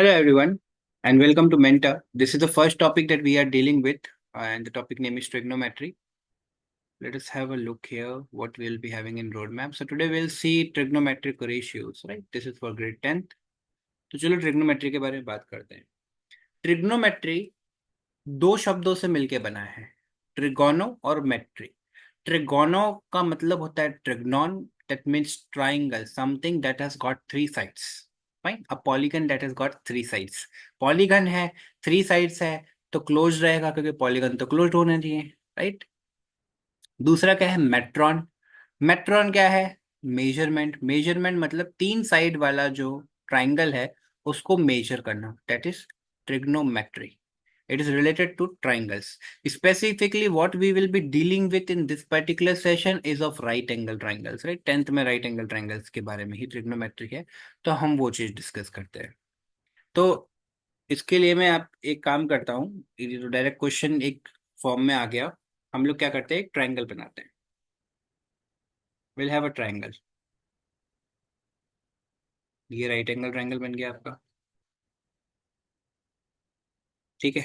Hello, everyone, and welcome to Mentor. This is the first topic that we are dealing with, and the topic name is trigonometry. Let us have a look here what we'll be having in roadmap. So today we'll see trigonometric ratios, right? This is for grade 10th. तो चलो trigonometry के बारे में बात करते हैं। Trigonometry दो शब्दों से मिलके बना है, ट्रिगोनो और मेट्री। ट्रिगोनो का मतलब होता है trigon, that means triangle, something that has got three sides. Fine, a polygon that has got three sides. Polygon है, थ्री साइड्स है, तो क्लोज रहेगा क्योंकि पॉलीगन तो क्लोज होना चाहिए, राइट। दूसरा क्या है, मेट्रॉन। मेट्रॉन क्या है, मेजरमेंट। मेजरमेंट मतलब तीन साइड वाला जो ट्राइंगल है उसको मेजर करना, that is trigonometry. It is related to triangles. Specifically, what we will be dealing with in this particular session is of right angle triangles, right? 10th में right angle triangles के बारे में ही trigonometry है, तो हम वो चीज डिस्कस करते हैं। तो इसके लिए मैं आप एक काम करता हूँ, ये जो डायरेक्ट क्वेश्चन एक फॉर्म में आ गया, हम लोग क्या करते हैं, एक ट्राइंगल बनाते हैं। Will have a triangle. ये राइट एंगल ट्राइंगल बन गया आपका, ठीक है।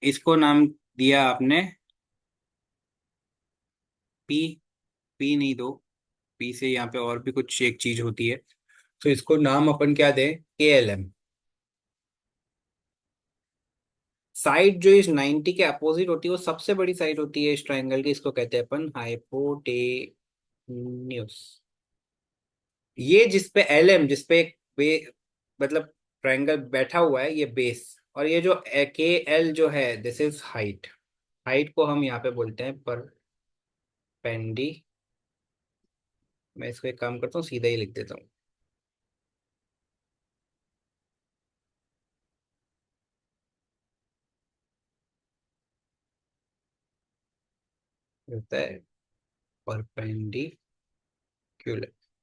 इसको नाम दिया आपने पी। पी नहीं दो, पी से यहाँ पे और भी कुछ एक चीज होती है, तो इसको नाम अपन क्या दें, के एल एम। साइड जो इस 90 के अपोजिट होती है वो सबसे बड़ी साइड होती है इस ट्राइंगल की, इसको कहते हैं अपन हाइपोटेन्यूस। ये जिसपे एल एम, जिसपे एक मतलब ट्राइंगल बैठा हुआ है, ये बेस। और ये जो के एल जो है, दिस इज हाइट। हाइट को हम यहाँ पे बोलते हैं परपेंडी। मैं इसको एक काम करता हूँ, सीधा ही लिख देता हूँ। होता है परपेंडिकुलर।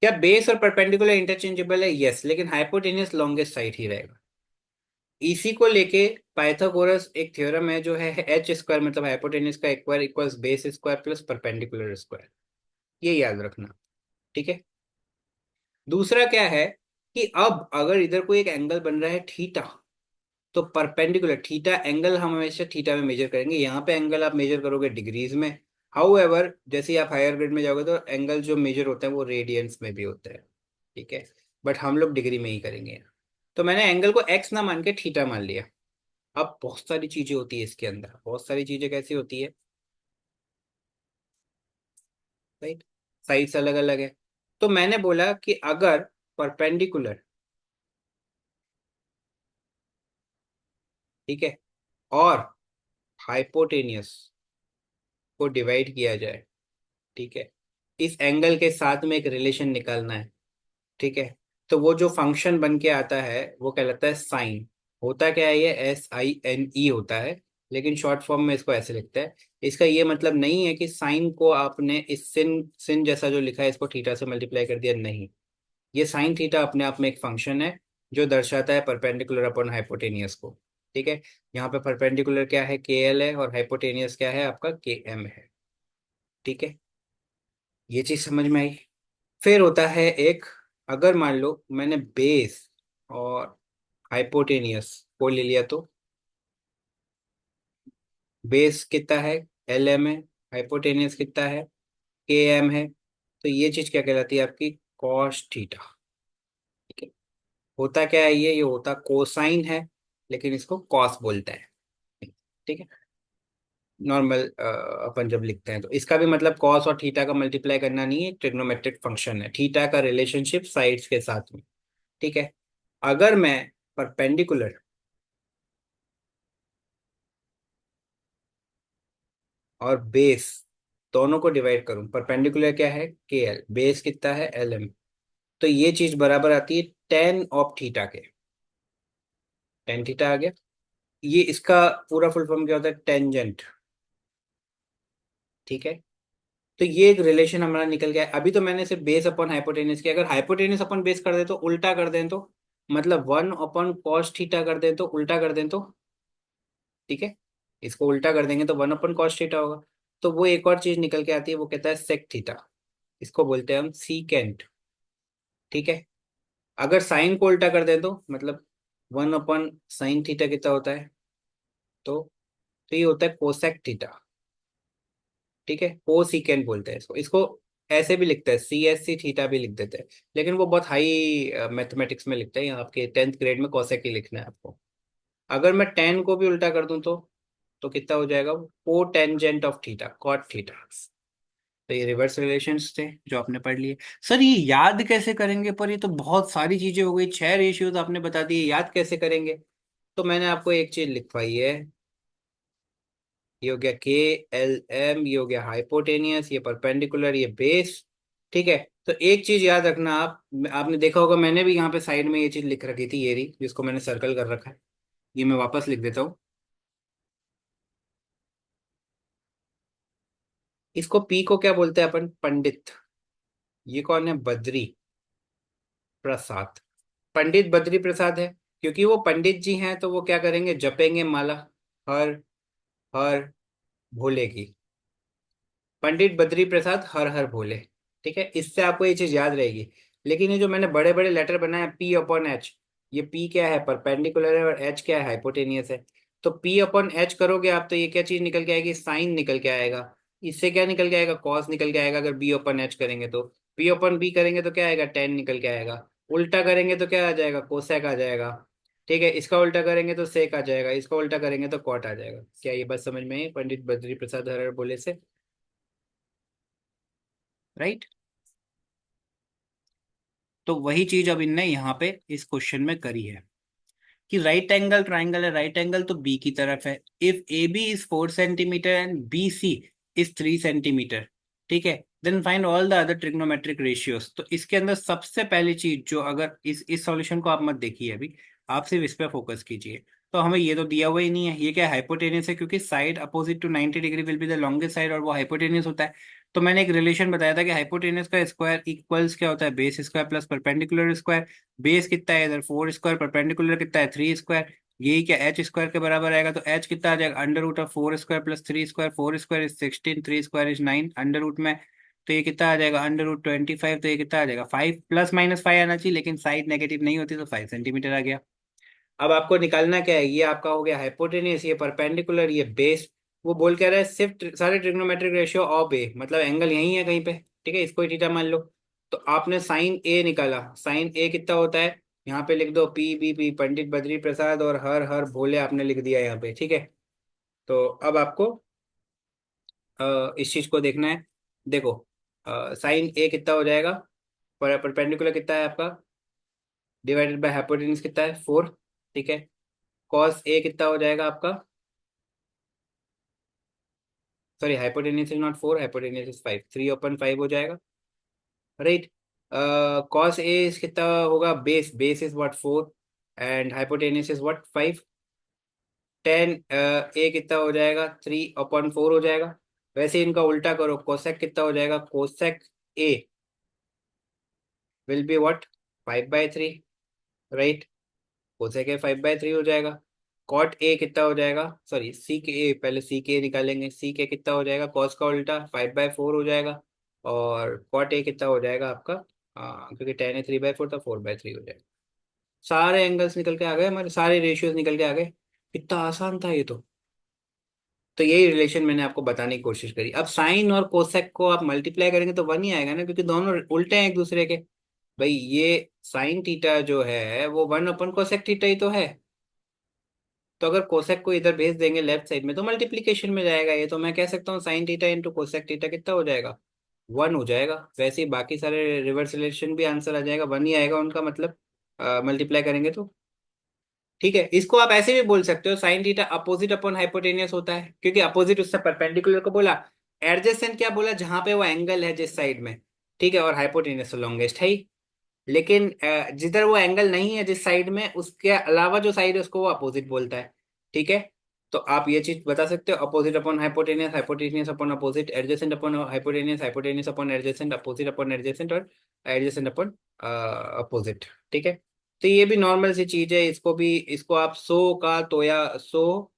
क्या बेस और परपेंडिकुलर इंटरचेंजेबल है? यस, लेकिन हाइपोटेन्यूस लॉन्गेस्ट साइड ही रहेगा। इसी को लेके पाइथागोरस एक थ्योरम है जो है एच स्क्वायर, मतलब हाइपोटेन्यूस का square equals base square plus perpendicular square. ये याद रखना, ठीक है। दूसरा क्या है कि अब अगर इधर कोई एक एंगल बन रहा है थीटा, तो परपेंडिकुलर थीटा एंगल हम हमेशा थीटा में मेजर करेंगे। यहाँ पे एंगल आप मेजर करोगे डिग्रीज में। हाउ एवर, जैसे ही आप हायर ग्रेड में जाओगे तो एंगल जो मेजर होता है वो रेडियंस में भी होता है, ठीक है। बट हम लोग डिग्री में ही करेंगे। तो मैंने एंगल को एक्स ना मान के थीटा मान लिया। अब बहुत सारी चीजें होती है इसके अंदर, बहुत सारी चीजें कैसी होती है, राइट। साइड्स अलग अलग है। तो मैंने बोला कि अगर परपेंडिकुलर, ठीक है, और हाइपोटेनियस को डिवाइड किया जाए, ठीक है, इस एंगल के साथ में एक रिलेशन निकालना है, ठीक है। तो वो जो फंक्शन बन के आता है वो कहलाता है साइन। होता क्या है, ये SINE होता है, लेकिन शॉर्ट फॉर्म में इसको ऐसे लिखते हैं। इसका ये मतलब नहीं है कि साइन को आपने इस सिन सिन जैसा जो लिखा है इसको थीटा से मल्टीप्लाई कर दिया, नहीं। ये साइन थीटा अपने आप में एक फंक्शन है जो दर्शाता है परपेंडिकुलर अपॉन हाइपोटेनियस को, ठीक है। यहाँ पे परपेंडिकुलर क्या है, के एल है, और हाइपोटेनियस क्या है आपका, के एम है, ठीक है। ये चीज समझ में आई। फिर होता है एक, अगर मान लो मैंने बेस और हाइपोटेनियस को ले लिया, तो बेस कितना है, LM है। हाइपोटेनियस कितना है, KM है। तो ये चीज क्या कहलाती है आपकी, कॉस थीटा, ठीक है। होता क्या है, ये होता कोसाइन है, लेकिन इसको कॉस बोलते हैं, ठीक है। नॉर्मल अपन जब लिखते हैं तो इसका भी मतलब कॉस और थीटा का मल्टीप्लाई करना नहीं है, ट्रिग्नोमेट्रिक फंक्शन है, थीटा का रिलेशनशिप साइड्स के साथ में, ठीक है। अगर मैं परपेंडिकुलर और बेस दोनों को डिवाइड करूं, परपेंडिकुलर क्या है, KL, बेस कितना है, LM, तो ये चीज बराबर आती है टेन ऑफ थीटा के। टेन थीटा आ गया। ये इसका पूरा फुल फॉर्म क्या होता है, टेंजेंट, ठीक है। तो ये एक रिलेशन हमारा निकल गया है। अभी तो मैंने सिर्फ बेस अपॉन हाइपोटेनस किया, अगर हाइपोटेनस अपॉन बेस कर दे तो उल्टा कर दें तो, मतलब वन अपॉन कॉस थीटा कर दें तो, उल्टा कर दें तो, ठीक है। इसको उल्टा कर देंगे तो वन अपॉन कॉस थीटा होगा। तो वो एक और चीज निकल के आती है, वो कहता है सेक थीटा। इसको बोलते हैं हम सीकेंट, ठीक है। अगर साइन को उल्टा कर दें तो मतलब वन अपन साइन थीटा कितना होता है? तो तो ये होता है कोसेक थीटा। ठीक है, कोसिकेंट बोलते हैं इसको। इसको ऐसे भी लिखते हैं, CSC थीटा भी लिख देते हैं, लेकिन वो बहुत हाई मैथमेटिक्स में लिखते हैं। यहाँ आपके 10th ग्रेड में कोसेक ही लिखना है आपको। अगर मैं टेन को भी उल्टा कर दूं तो कितना हो जाएगा? Cotangent of theta, cot theta. तो ये रिवर्स रिलेशंस थे जो आपने पढ़ लिए। सर ये याद कैसे करेंगे? पर ये तो बहुत सारी चीजें हो गई, 6 रेशियोज आपने बता दिए, याद कैसे करेंगे? तो मैंने आपको एक चीज लिखवाई है। ये हो गया KLM, ये हो गया हाइपोटेनियस, ये परपेंडिकुलर, ये बेस। ठीक है, तो एक चीज याद रखना आप, आपने देखा होगा मैंने भी यहाँ पे साइड में ये चीज लिख रखी थी, ये रही जिसको मैंने सर्कल कर रखा है। ये मैं वापस लिख देता हूँ। इसको पी को क्या बोलते हैं अपन? पंडित। ये कौन है? बद्री प्रसाद। पंडित बद्री प्रसाद है क्योंकि वो पंडित जी हैं, तो वो क्या करेंगे? जपेंगे माला हर हर भोले की। पंडित बद्री प्रसाद हर हर भोले। ठीक है, इससे आपको ये चीज याद रहेगी। लेकिन ये जो मैंने बड़े बड़े लेटर बनाए, P/H, ये P क्या है? परपेंडिकुलर है, और H क्या है? हाइपोटेनियस है। तो P/H करोगे आप तो ये क्या चीज निकल के आएगी? साइन निकल के आएगा। इससे क्या निकल के आएगा? कॉस निकल के आएगा। अगर B/H करेंगे तो P/B करेंगे तो क्या आएगा? टेन निकल के आएगा। उल्टा करेंगे तो क्या आ जाएगा? कोसेक आ जाएगा। ठीक है, इसका उल्टा करेंगे तो सेक आ जाएगा, इसका उल्टा करेंगे तो कॉट आ जाएगा। क्या ये बात समझ में आई पंडित बद्री प्रसाद हर हर भोले से? राइट। तो वही चीज अब इनने यहाँ पे इस क्वेश्चन में करी है कि राइट एंगल ट्राइंगल है, राइट एंगल तो बी की तरफ है। If AB is 4 centimetre and BC is 3 centimetre, ठीक है, then find all the other trigonometric ratios. तो इसके अंदर सबसे पहली चीज जो, अगर इस सॉल्यूशन को आप मत देखिए अभी, आप सिर्फ इस पे फोकस कीजिए। तो हमें ये तो दिया हुआ ही नहीं है, ये क्या हाइपोटेनियस है, क्योंकि side opposite to 90 degree will be the longest side, और वो हाइपोटेनियस होता है। तो मैंने एक रिलेशन बताया था कि हाइपोटेनियस का स्क्वायर इक्वल्स क्या होता है? Base square plus perpendicular square. Base कितना है इधर? 4 स्क्वायर, परपेंडिकुलर कितना है? 3 स्क्वायर। यही क्या H स्क्वायर के बराबर आएगा? तो H कितना आ जाएगा? √4 square plus 3 square. 4 square is 16, 3 square is 9, under root में। तो ये कितना आ जाएगा? √25। तो ये कितना आ जाएगा? 5, प्लस माइनस 5 आना चाहिए, लेकिन साइड नेगेटिव नहीं होती, तो 5 सेंटीमीटर आ गया। अब आपको निकालना क्या है? ये आपका हो गया हाइपोटेनियस, ये परपेंडिकुलर, ये बेस। वो बोल कह रहा है सिर्फ सारे ट्रिग्नोमेट्रिक रेशियो ऑफ ए, मतलब एंगल यही है कहीं पे। ठीक है, इसको ही थीटा मान लो। तो आपने साइन ए निकाला। साइन ए कितना होता है? यहाँ पे लिख दो PBP, पंडित बद्री प्रसाद, और हर हर भोले आपने लिख दिया यहाँ पे। ठीक है, तो अब आपको इस चीज को देखना है। देखो, साइन ए कितना हो जाएगा? परपेंडिकुलर कितना है आपका? डिवाइडेड बाय हाइपोटेन्यूज कितना है? 4। ठीक है, कॉस ए कितना हो जाएगा आपका? Sorry, hypotenuse is not 4, hypotenuse is 5, 3/5 हो जाएगा। राइट। कॉस ए इज कितना होगा? Base is what? 4, and hypotenuse is what? 5। Tan A कितना हो जाएगा? 3/4 हो जाएगा। वैसे इनका उल्टा करो, कोसेक कितना हो जाएगा? Cosec A will be what? 5/3। Right, cosec ए 5/3 हो जाएगा। कॉट ए कितना हो जाएगा? सॉरी, सी के ए, पहले सी के ए निकालेंगे। सी के कितना हो जाएगा? कॉस का उल्टा 5/4 हो जाएगा। और कॉट ए कितना हो जाएगा आपका? क्योंकि टेन ए 3/4 था, 4/3 हो जाएगा। सारे एंगल्स निकल के आ गए हमारे, सारे रेशियोज निकल के आ गए। कितना आसान था ये तो यही रिलेशन मैंने आपको बताने की कोशिश करी। अब साइन और कोसेक को आप मल्टीप्लाई करेंगे तो वन ही आएगा ना, क्योंकि दोनों उल्टे हैं एक दूसरे के। भाई ये साइन थीटा जो है वो 1/कोसेक थीटा ही तो है। तो अगर कोसेक को इधर भेज देंगे लेफ्ट साइड में तो मल्टीप्लीकेशन में जाएगा ये। तो मैं कह सकता हूँ sine theta into cosec theta कितना हो जाएगा? 1 हो जाएगा। वैसे ही बाकी सारे रिवर्स रिलेशन भी आंसर आ जाएगा, 1 ही आएगा उनका, मतलब मल्टीप्लाई करेंगे तो। ठीक है, इसको आप ऐसे भी बोल सकते हो, sine theta opposite upon hypotenuse होता है, क्योंकि अपोजिट उससे परपेंडिकुलर को बोला। एडजेसेंट क्या बोला? जहां पे वो एंगल है जिस साइड में। ठीक है, और हाइपोटेनियस तो लॉन्गेस्ट है ही। लेकिन जिधर वो एंगल नहीं है जिस साइड में, उसके अलावा जो साइड है उसको वो अपोजिट बोलता है। ठीक है, तो आप ये चीज बता सकते हो, opposite upon hypotenuse, hypotenuse upon opposite, adjacent upon hypotenuse, hypotenuse upon adjacent, opposite upon adjacent, और एडजेसेंट अपॉन अपोजिट। ठीक है, तो ये भी नॉर्मल सी चीज है। इसको भी, इसको आप सो का तो, या सो,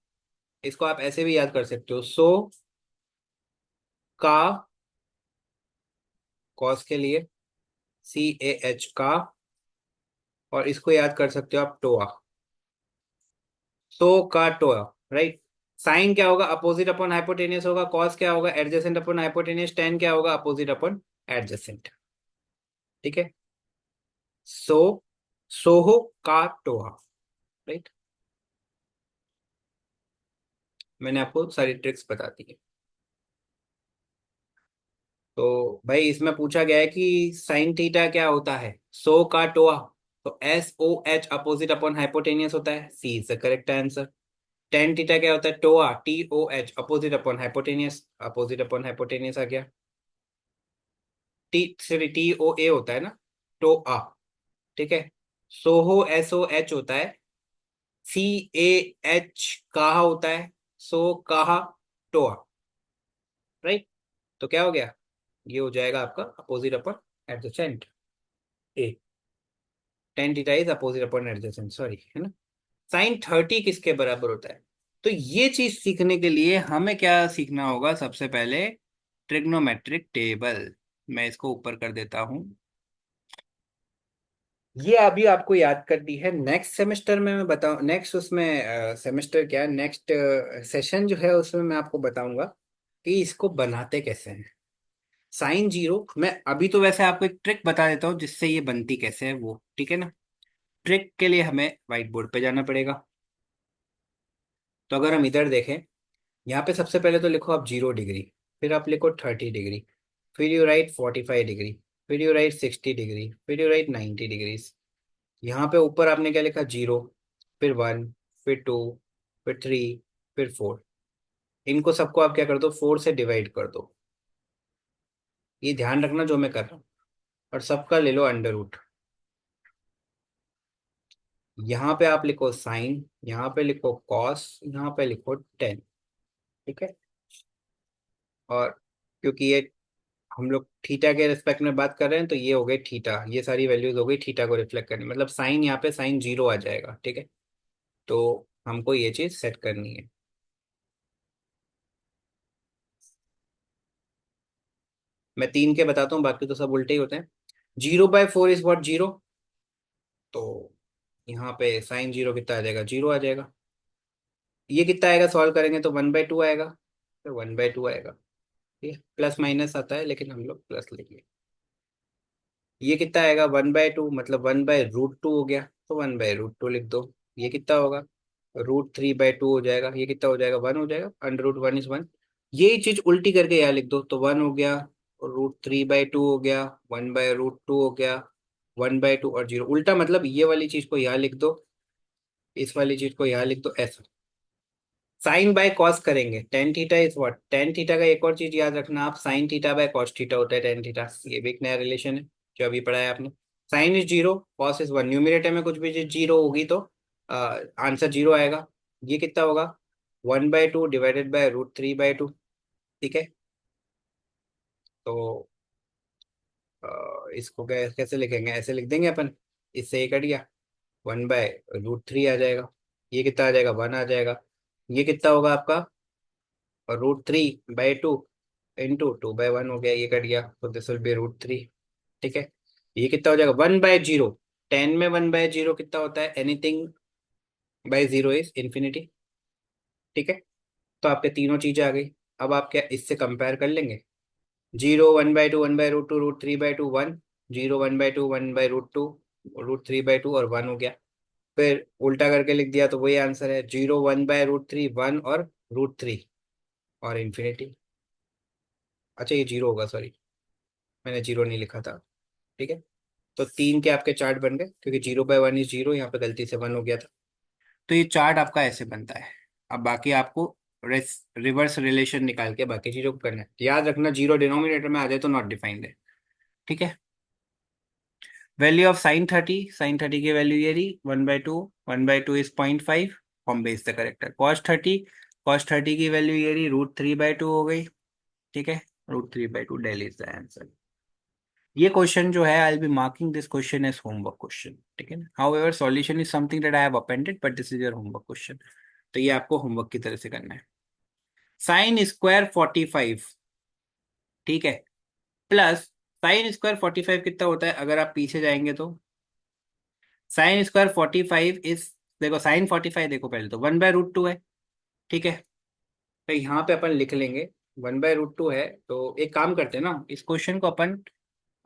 इसको आप ऐसे भी याद कर सकते हो, सो का, कॉस के लिए, CAH का, और इसको याद कर सकते हो आप टोआ। सो का टोआ, राइट। साइन क्या होगा, अपोजिट अपॉन हाइपोटेनियस होगा। कॉस क्या होगा, एडजेसेंट अपॉन हाइपोटेनियस। टेन क्या होगा, अपोजिट अपॉन एडजेसेंट। ठीक है। सो सोहो का टोआ, राइट। मैंने आपको सारी ट्रिक्स बता दी है। तो भाई इसमें पूछा गया है कि साइन थीटा क्या होता है, सो का टोआ। तो S O H opposite upon hypotenuse होता है, C is the correct answer. Tan theta क्या होता है, toa, T O H opposite upon hypotenuse, opposite upon hypotenuse आ गया। T sorry T O A होता है ना, टो आ। ठीक है। सोहो एस ओ एच होता है, सी ए एच कहा होता है, सो कहा टोआ, राइट। तो क्या हो गया, ये हो जाएगा आपका opposite upon adjacent. A, tan theta is opposite upon adjacent, sorry, है ना। साइन थर्टी किसके बराबर होता है। तो ये चीज सीखने के लिए हमें क्या सीखना होगा, सबसे पहले ट्रिग्नोमेट्रिक टेबल। मैं इसको ऊपर कर देता हूं। ये अभी आपको याद करनी है, नेक्स्ट सेमेस्टर में मैं बताऊं, नेक्स्ट उसमें सेमेस्टर क्या, नेक्स्ट सेशन जो है उसमें मैं आपको बताऊंगा कि इसको बनाते कैसे हैं। साइन जीरो, मैं अभी तो वैसे आपको एक ट्रिक बता देता हूँ जिससे ये बनती कैसे है वो, ठीक है ना। ट्रिक के लिए हमें व्हाइट बोर्ड पे जाना पड़ेगा। तो अगर हम इधर देखें, यहाँ पे सबसे पहले तो लिखो आप 0 डिग्री, फिर आप लिखो 30 डिग्री, फिर यू राइट 45 डिग्री, फिर यू राइट 60 डिग्री, फिर यू राइट 90 डिग्रीज। यहाँ पे ऊपर आपने क्या लिखा, 0, फिर 1, फिर 2, फिर 3, फिर 4। इनको सबको आप क्या कर दो, 4 से डिवाइड कर दो। ये ध्यान रखना जो मैं कर रहा हूँ। और सबका ले लो अंडर रूट। यहाँ पे आप लिखो साइन, यहाँ पे लिखो कॉस, यहाँ पे लिखो टेन। ठीक है। और क्योंकि ये हम लोग थीटा के रिस्पेक्ट में बात कर रहे हैं, तो ये हो गई थीटा, ये सारी वैल्यूज हो गई थीटा को रिफ्लेक्ट करनी, मतलब साइन, यहाँ पे साइन जीरो आ जाएगा। ठीक है। तो हमको ये चीज सेट करनी है। मैं तीन के बताता हूँ, बाकी तो सब उल्टे ही होते हैं। 0/4 इज व्हाट, जीरो। तो यहाँ पे साइन जीरो कितना आ जाएगा, जीरो आ जाएगा। ये कितना आएगा, सॉल्व करेंगे तो 1/2 आएगा, तो 1/2 आएगा। ठीक है, प्लस माइनस आता है लेकिन हम लोग प्लस लेंगे। ये कितना आएगा, 1/2, मतलब 1/√2 हो गया, तो 1/√2 लिख दो। ये कितना होगा, √3/2 हो जाएगा। ये कितना हो जाएगा, 1 हो जाएगा, √1 इज 1। यही चीज उल्टी करके यहाँ लिख दो, तो 1 हो गया, √3/2 हो गया, 1/√2 हो गया, 1/2 और जीरो। उल्टा मतलब ये वाली चीज को यहाँ लिख दो, इस वाली चीज को यहाँ लिख दो, ऐसा। साइन बाय कॉस करेंगे, tan theta is what, tan theta का एक और चीज याद रखना आप, sine theta by cos theta होता है टेन थीटा। ये भी एक नया रिलेशन है जो अभी पढ़ा है आपने। Sine is zero, cos is one. Numerator में कुछ भी चीज जीरो होगी तो आंसर जीरो आएगा। ये कितना होगा, 1/2 डिवाइडेड बाय √3/2। ठीक है। तो इसको कैसे लिखेंगे, ऐसे लिख देंगे अपन, इससे ये कट गया, 1/√3 आ जाएगा। ये कितना आ जाएगा, 1 आ जाएगा। ये कितना होगा आपका, √3/2 इंटू 2/1 हो गया, ये कट गया, तो दिस विल बी √3। ठीक है। ये कितना हो जाएगा, 1/0। टेन में 1/0 कितना होता है, anything by zero is infinity. ठीक है। तो आपके तीनों चीजें आ गई। अब आप क्या इससे कंपेयर कर लेंगे, 0, 1/2, 1/√2, √3/2, 1, 0, 1/2, 1/√2, √3/2 और 1 हो गया। फिर उल्टा करके लिख दिया तो वही आंसर है, 0, 1/√3, 1 और √3 और इन्फिनिटी। अच्छा ये जीरो होगा, सॉरी, मैंने जीरो नहीं लिखा था। ठीक है। तो तीन के आपके चार्ट बन गए, क्योंकि 0/1 इज जीरो, यहाँ पे गलती से 1 हो गया था। तो ये चार्ट आपका ऐसे बनता है। अब बाकी आपको रिवर्स रिलेशन निकाल के बाकी चीजों को करना है। याद रखना, जीरो डिनोमिनेटर में आ जाए तो नॉट डिफाइंड है। ठीक है। वैल्यू ऑफ साइन 30, साइन 30 की वैल्यू ये रही, 1/2, 1/2 is 0.5, form base the character. Cos 30, cos 30 की वैल्यू ये रही, √3/2 हो गई। ठीक है। √3/2, डेल इज द आंसर। ये क्वेश्चन जो है, I will be marking this question as homework question. ठीक है। However solution is something that I have appended, but this is your homework question. तो ये आपको होमवर्क की तरह से करना है। sin²45, ठीक है, प्लस sin²45 कितना होता है, अगर आप पीछे जाएंगे तो sin²45 इज देखो साइन 45 देखो पहले तो 1/√2 है, ठीक है। तो यहाँ पे अपन लिख लेंगे 1/√2 है। तो एक काम करते हैं ना, इस क्वेश्चन को अपन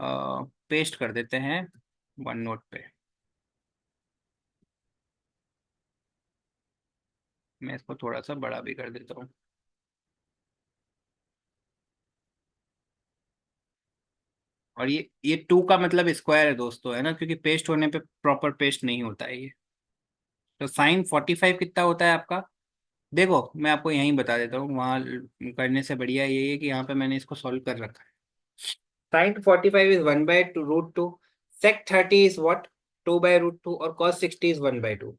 पेस्ट कर देते हैं वन नोट पे। मैं इसको थोड़ा सा बड़ा भी कर देता हूँ। और ये टू का मतलब स्क्वायर है दोस्तों, है ना, क्योंकि पेस्ट होने पे प्रॉपर पेस्ट नहीं होता है ये। तो साइन 45 कितना होता है आपका? देखो मैं आपको यहीं बता देता हूँ, वहाँ करने से बढ़िया यही है कि यहाँ पे मैंने इसको सॉल्व कर रखा है। Sine 45 is 1/√2, sec 30 is what, 2/√2, और कॉस 60 इज 1/2।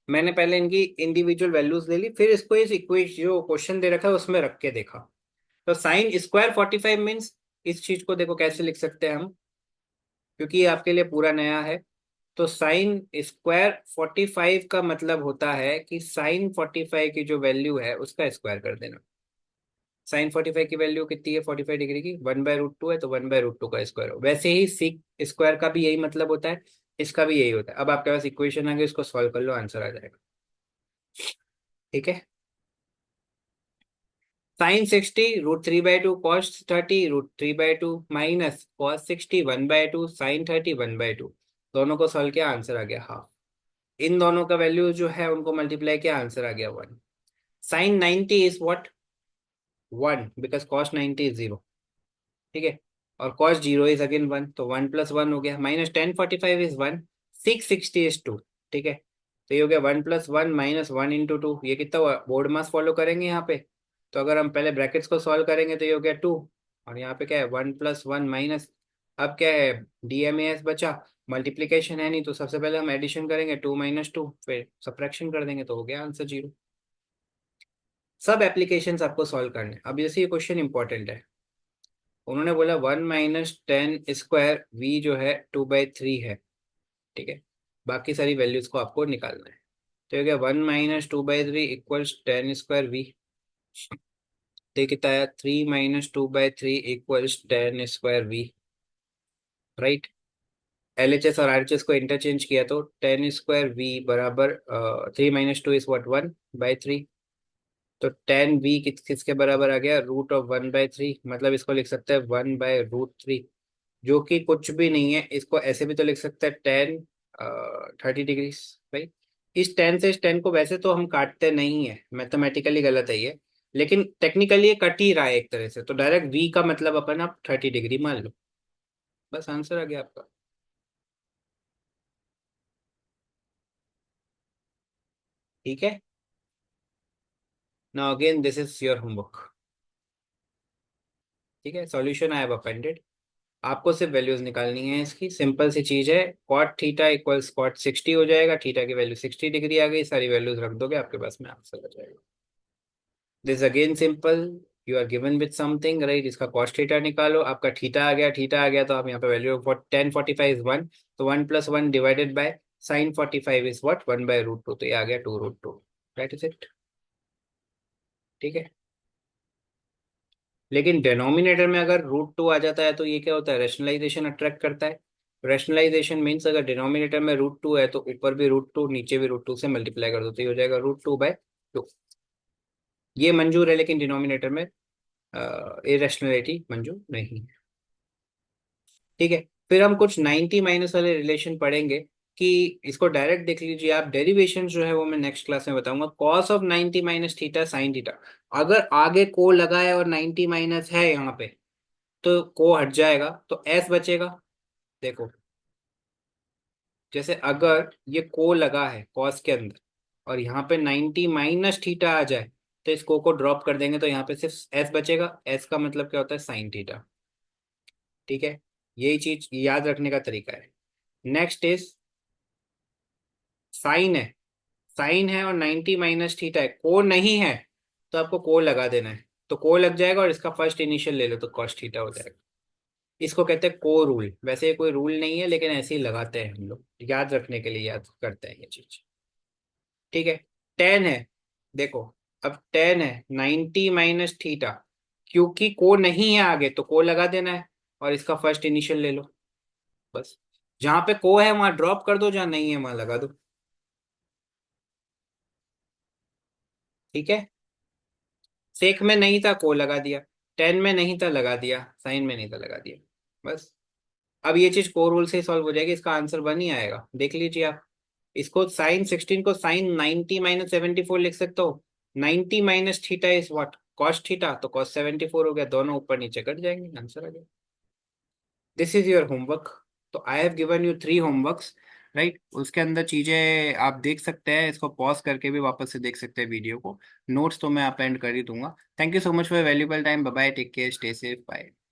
मैंने पहले इनकी इंडिविजुअल वैल्यूज ले ली, फिर इसको इस इक्वेशन जो क्वेश्चन दे रखा है उसमें रख के देखा। तो साइन स्क्वायर 45 मीन्स इस चीज को देखो कैसे लिख सकते हैं हम, क्योंकि ये आपके लिए पूरा नया है। तो साइन स्क्वायर 45 का मतलब होता है कि साइन 45 की जो वैल्यू है उसका स्क्वायर कर देना। साइन 45 की वैल्यू कितनी है 45 डिग्री की? 1/√2 है, तो 1/√2 का स्क्वायर हो। वैसे ही सीक स्क्वायर का भी यही मतलब होता है, इसका भी यही होता है। अब आपके पास इक्वेशन आ गई, इसको सॉल्व कर लो, आंसर आ जाएगा। ठीक है। Sine 60 √3/2, cos 30 √3/2, minus cos 60 1/2, sine 30 1/2। दोनों को सॉल्व किया, आंसर आ गया हाफ। इन दोनों का वैल्यू जो है उनको मल्टीप्लाई किया, आंसर आ गया 1। Sine 90 is what, 1, because cos 90 is 0। ठीक है। और कॉस 0 इज अगेन 1, तो 1 + 1 हो गया। Minus 1045 is 1, 660 is 2। ठीक है। तो ये हो गया 1 + 1 माइनस 1 × 2। ये कितना हुआ? बोर्ड मास फॉलो करेंगे यहाँ पे। तो अगर हम पहले ब्रैकेट्स को सॉल्व करेंगे तो ये हो गया 2, और यहाँ पे क्या है 1 + 1 माइनस, अब क्या है DMAS बचा, मल्टीप्लीकेशन है नहीं, तो सबसे पहले हम एडिशन करेंगे 2 - 2, फिर सब्ट्रैक्शन कर देंगे, तो हो गया आंसर 0। सब एप्लीकेशंस आपको सॉल्व करने हैं। अब जैसे ये क्वेश्चन इंपॉर्टेंट है, उन्होंने बोला 1 - 10² v जो है 2/3 है। ठीक है। बाकी सारी वैल्यूज को आपको निकालना है। तो ये क्या 1 - 2/3 इक्वल्स 10² v। तो ये कितना आया 3 - 2/3 इक्वल्स 10² v। राइट। LHS और RHS को इंटरचेंज किया तो 10² v बराबर 3 - 2 इज व्हाट 1/3। तो 10v किसके बराबर आ गया? √1/3। मतलब इसको लिख सकते हैं 1/√3, जो कि कुछ भी नहीं है। इसको ऐसे भी तो लिख सकते हैं 10 30 डिग्री। भाई इस 10 से इस 10 को वैसे तो हम काटते नहीं है, मैथमेटिकली गलत है ये, लेकिन टेक्निकली ये कट ही रहा है एक तरह से। तो डायरेक्ट v का मतलब अपन आप 30 डिग्री मान लो, बस आंसर आ गया आपका। ठीक है। Now again this is your homework. ठीक है। Solution I have appended. आपको सिर्फ वैल्यूज निकालनी है इसकी, सिंपल सी चीज है। कॉट थीटा इक्वल्स कॉट 60 हो जाएगा, थीटा की वैल्यू 60 डिग्री आ गई, सारी वैल्यूज रख दोगे आपके पास में आंसर आ जाएगा। This again simple, you are given with something right, इसका कॉस थीटा निकालो, आपका थीटा आ गया। थीटा आ गया तो आप यहाँ पे वैल्यू 1045 इज 1, तो 1 + 1 divided by sine 45 is what 1/√2, तो ये आ गया 2√2। That is it. ठीक है। लेकिन डिनोमिनेटर में अगर √2 आ जाता है तो ये क्या होता है, रेशनलाइजेशन अट्रैक्ट करता है। रेशनलाइजेशन मीन्स अगर डिनोमिनेटर में √2 है तो ऊपर भी √2 नीचे भी √2 से मल्टीप्लाई कर दो, तो ये हो जाएगा √2/2। ये मंजूर है, लेकिन डिनोमिनेटर में इरेशनलिटी मंजूर नहीं है। ठीक है। फिर हम कुछ 90 माइनस वाले रिलेशन पढ़ेंगे, कि इसको डायरेक्ट देख लीजिए आप। डेरिवेशन जो है वो मैं नेक्स्ट क्लास में बताऊंगा। Cos of 90 minus theta sine theta, अगर आगे को लगा है और 90 माइनस है यहाँ पे, तो को हट जाएगा तो एस बचेगा। देखो, जैसे अगर ये को लगा है कॉस के अंदर और यहाँ पे 90 माइनस थीटा आ जाए, तो इस को ड्रॉप कर देंगे, तो यहाँ पे सिर्फ एस बचेगा। एस का मतलब क्या होता है, साइन थीटा। ठीक है। यही चीज याद रखने का तरीका है। नेक्स्ट इज साइन है। साइन है और 90 माइनस थीटा है, को नहीं है, तो आपको को लगा देना है। तो को लग जाएगा और इसका फर्स्ट इनिशियल ले लो तो कॉस थीटा हो जाएगा। इसको कहते हैं को रूल। वैसे ये कोई रूल नहीं है, लेकिन ऐसे ही लगाते हैं हम लोग, याद रखने के लिए याद करते हैं ये चीज। ठीक है। टेन है। देखो, अब टेन है 90 माइनस थीटा, क्योंकि को नहीं है आगे तो को लगा देना है, और इसका फर्स्ट इनिशियल ले लो। बस, जहां पे को है वहां ड्रॉप कर दो, जहां नहीं है वहां लगा दो। ठीक है, सेक में नहीं था को लगा दिया, टेन में नहीं था लगा दिया, साइन में नहीं था लगा दिया, बस। अब ये चीज को रूल से सॉल्व हो जाएगी, इसका आंसर बन ही आएगा, देख लीजिए आप। इसको साइन 16 को साइन 90 माइनस 74 लिख सकते हो। 90 minus theta is what, cos theta, तो कॉस 74 हो गया, दोनों ऊपर नीचे कट जाएंगे, आंसर आ गया। This is your homework. तो I have given you 3 homeworks, right. उसके अंदर चीजें आप देख सकते हैं, इसको पॉज करके भी वापस से देख सकते हैं वीडियो को। नोट्स तो मैं आप एंड कर ही दूंगा। Thank you so much for valuable time. Bye bye, take care, stay safe, bye.